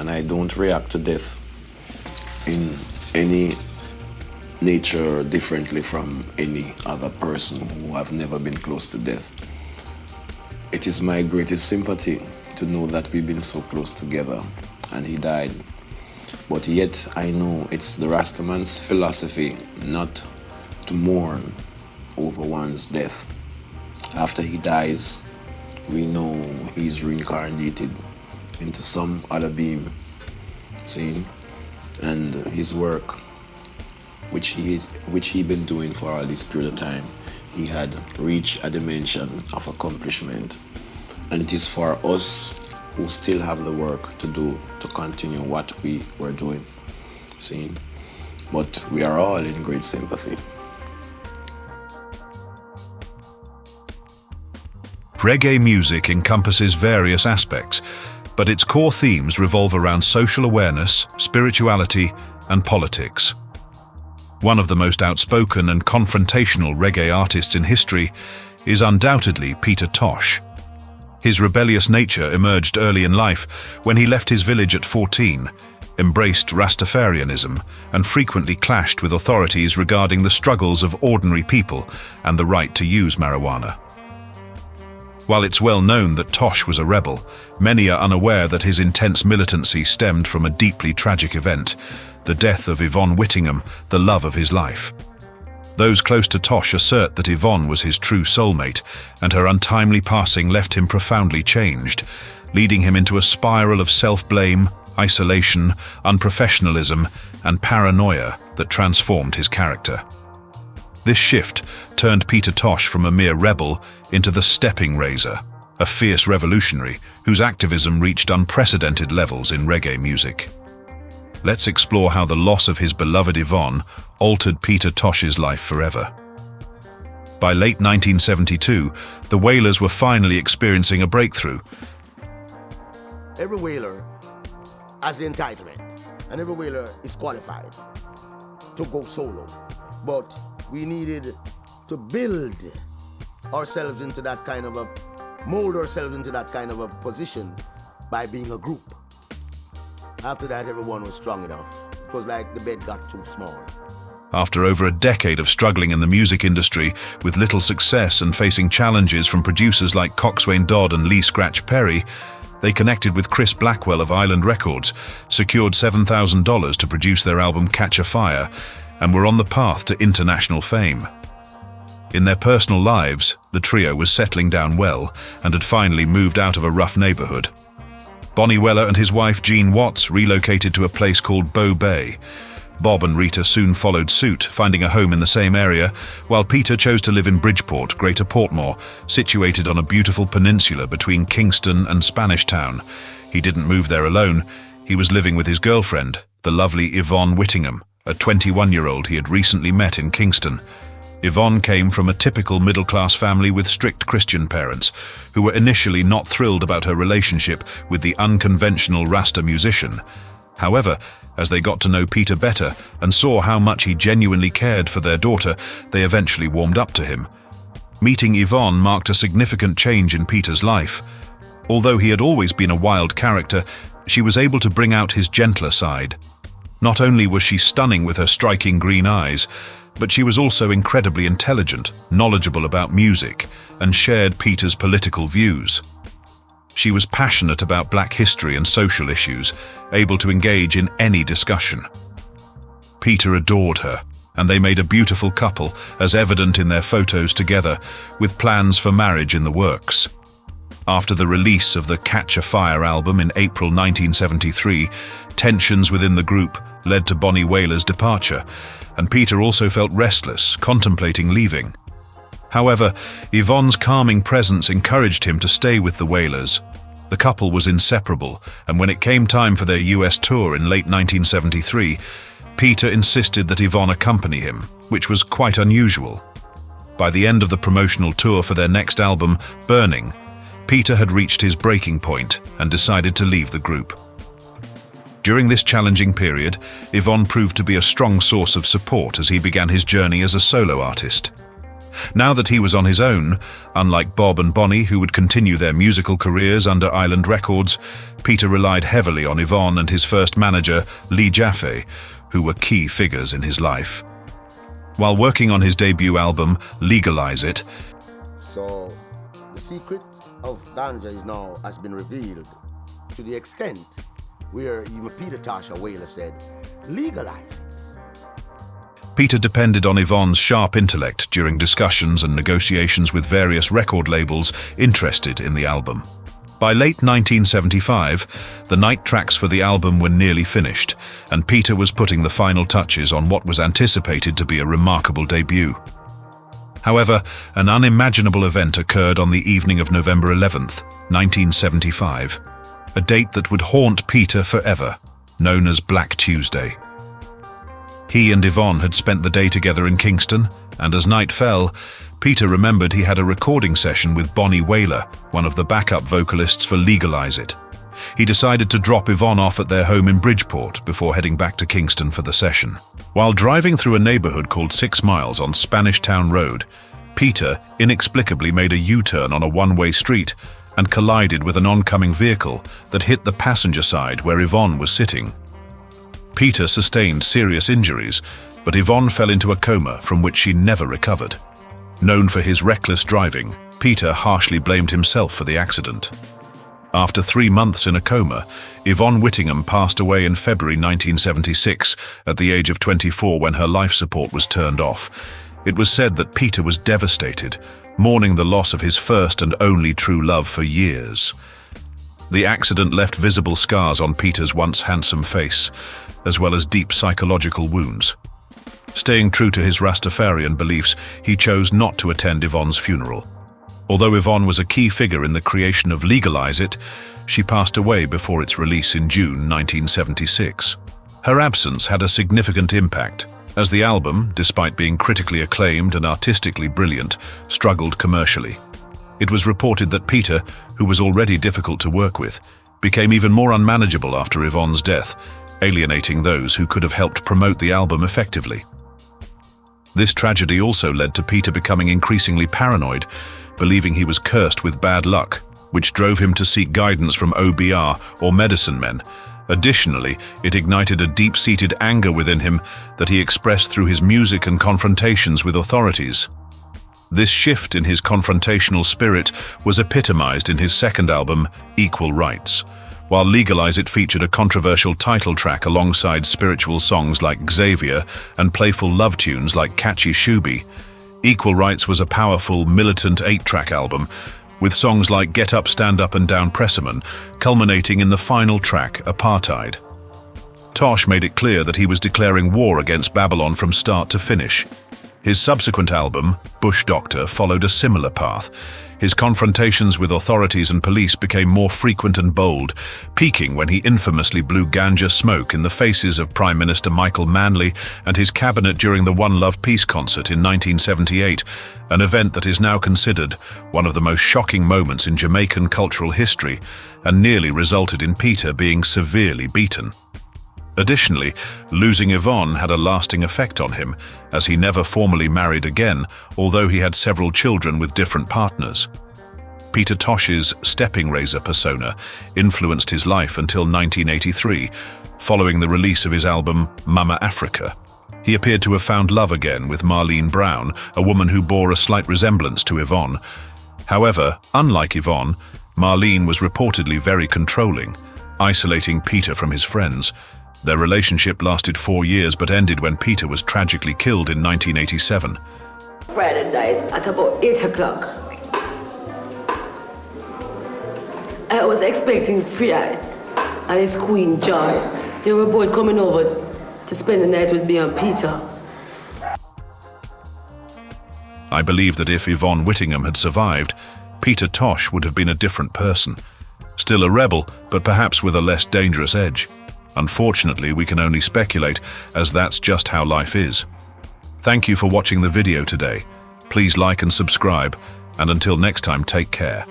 and I don't react to death in any nature differently from any other person who have never been close to death. It is my greatest sympathy to know that we've been so close together and he died. But yet I know it's the Rastaman's philosophy not to mourn over one's death. After he dies, we know he's reincarnated into some other being, see? And his work, which he been doing for all this period of time, he had reached a dimension of accomplishment. And it is for us who still have the work to do to continue what we were doing, see? But we are all in great sympathy. Reggae music encompasses various aspects, but its core themes revolve around social awareness, spirituality, and politics. One of the most outspoken and confrontational reggae artists in history is undoubtedly Peter Tosh. His rebellious nature emerged early in life when he left his village at 14, embraced Rastafarianism, and frequently clashed with authorities regarding the struggles of ordinary people and the right to use marijuana. While it's well known that Tosh was a rebel, many are unaware that his intense militancy stemmed from a deeply tragic event, the death of Ivonne Whittingham, the love of his life. Those close to Tosh assert that Ivonne was his true soulmate, and her untimely passing left him profoundly changed, leading him into a spiral of self-blame, isolation, unprofessionalism, and paranoia that transformed his character. This shift turned Peter Tosh from a mere rebel into the stepping razor, a fierce revolutionary whose activism reached unprecedented levels in reggae music. Let's explore how the loss of his beloved Ivonne altered Peter Tosh's life forever. By late 1972, the Wailers were finally experiencing a breakthrough. Every Wailer has the entitlement, and every Wailer is qualified to go solo. But we needed to build ourselves into that kind of mold ourselves into that kind of a position by being a group. After that, everyone was strong enough. It was like the bed got too small. After over a decade of struggling in the music industry with little success and facing challenges from producers like Coxswain Dodd and Lee Scratch Perry, they connected with Chris Blackwell of Island Records, secured $7,000 to produce their album Catch a Fire, and were on the path to international fame. In their personal lives, the trio was settling down well and had finally moved out of a rough neighborhood. Bonnie Weller and his wife Jean Watts relocated to a place called Bow Bay. Bob and Rita soon followed suit, finding a home in the same area, while Peter chose to live in Bridgeport, Greater Portmore, situated on a beautiful peninsula between Kingston and Spanish Town. He didn't move there alone. He was living with his girlfriend, the lovely Ivonne Whittingham, a 21-year-old he had recently met in Kingston. Ivonne came from a typical middle-class family with strict Christian parents, who were initially not thrilled about her relationship with the unconventional Rasta musician. However, as they got to know Peter better and saw how much he genuinely cared for their daughter, they eventually warmed up to him. Meeting Ivonne marked a significant change in Peter's life. Although he had always been a wild character, she was able to bring out his gentler side. Not only was she stunning with her striking green eyes, but she was also incredibly intelligent, knowledgeable about music, and shared Peter's political views. She was passionate about Black history and social issues, able to engage in any discussion. Peter adored her, and they made a beautiful couple, as evident in their photos together, with plans for marriage in the works. After the release of the Catch a Fire album in April 1973, tensions within the group led to Bonnie Wailer's departure, and Peter also felt restless, contemplating leaving. However, Yvonne's calming presence encouraged him to stay with the Wailers. The couple was inseparable, and when it came time for their US tour in late 1973, Peter insisted that Yvonne accompany him, which was quite unusual. By the end of the promotional tour for their next album, Burning, Peter had reached his breaking point and decided to leave the group. During this challenging period, Yvonne proved to be a strong source of support as he began his journey as a solo artist. Now that he was on his own, unlike Bob and Bonnie, who would continue their musical careers under Island Records, Peter relied heavily on Ivonne and his first manager, Lee Jaffe, who were key figures in his life. While working on his debut album, Legalize It, So, the secret of ganja has been revealed to the extent where even Peter Tosh, a whaler, said, legalize it. Peter depended on Yvonne's sharp intellect during discussions and negotiations with various record labels interested in the album. By late 1975, the night tracks for the album were nearly finished, and Peter was putting the final touches on what was anticipated to be a remarkable debut. However, an unimaginable event occurred on the evening of November 11th, 1975, a date that would haunt Peter forever, known as Black Tuesday. He and Yvonne had spent the day together in Kingston, and as night fell, Peter remembered he had a recording session with Bonnie Whaler, one of the backup vocalists for Legalize It. He decided to drop Yvonne off at their home in Bridgeport before heading back to Kingston for the session. While driving through a neighborhood called 6 Miles on Spanish Town Road, Peter inexplicably made a U-turn on a one-way street and collided with an oncoming vehicle that hit the passenger side where Yvonne was sitting. Peter sustained serious injuries, but Yvonne fell into a coma from which she never recovered. Known for his reckless driving, Peter harshly blamed himself for the accident. After 3 months in a coma, Yvonne Whittingham passed away in February 1976 at the age of 24 when her life support was turned off. It was said that Peter was devastated, mourning the loss of his first and only true love for years. The accident left visible scars on Peter's once handsome face, as well as deep psychological wounds. Staying true to his Rastafarian beliefs, he chose not to attend Yvonne's funeral. Although Yvonne was a key figure in the creation of Legalize It, she passed away before its release in June 1976. Her absence had a significant impact, as the album, despite being critically acclaimed and artistically brilliant, struggled commercially. It was reported that Peter, who was already difficult to work with, became even more unmanageable after Yvonne's death, alienating those who could have helped promote the album effectively. This tragedy also led to Peter becoming increasingly paranoid, believing he was cursed with bad luck, which drove him to seek guidance from OBR or medicine men. Additionally, it ignited a deep-seated anger within him that he expressed through his music and confrontations with authorities. This shift in his confrontational spirit was epitomized in his second album, Equal Rights. While Legalize It featured a controversial title track alongside spiritual songs like Xavier and playful love tunes like Catchy Shooby, Equal Rights was a powerful, militant 8-track album, with songs like Get Up, Stand Up and Down Presserman, culminating in the final track, Apartheid. Tosh made it clear that he was declaring war against Babylon from start to finish. His subsequent album, Bush Doctor, followed a similar path. His confrontations with authorities and police became more frequent and bold, peaking when he infamously blew ganja smoke in the faces of Prime Minister Michael Manley and his cabinet during the One Love Peace concert in 1978, an event that is now considered one of the most shocking moments in Jamaican cultural history and nearly resulted in Peter being severely beaten. Additionally, losing Yvonne had a lasting effect on him, as he never formally married again, although he had several children with different partners. Peter Tosh's stepping razor persona influenced his life until 1983, following the release of his album Mama Africa. He appeared to have found love again with Marlene Brown, a woman who bore a slight resemblance to Yvonne. However, unlike Yvonne, Marlene was reportedly very controlling, isolating Peter from his friends. Their relationship lasted 4 years but ended when Peter was tragically killed in 1987. Friday night at about 8 o'clock. I was expecting Fred and his queen Joy. They were both coming over to spend the night with me and Peter. I believe that if Yvonne Whittingham had survived, Peter Tosh would have been a different person. Still a rebel, but perhaps with a less dangerous edge. Unfortunately, we can only speculate, as that's just how life is. Thank you for watching the video today. Please like and subscribe, and until next time, take care.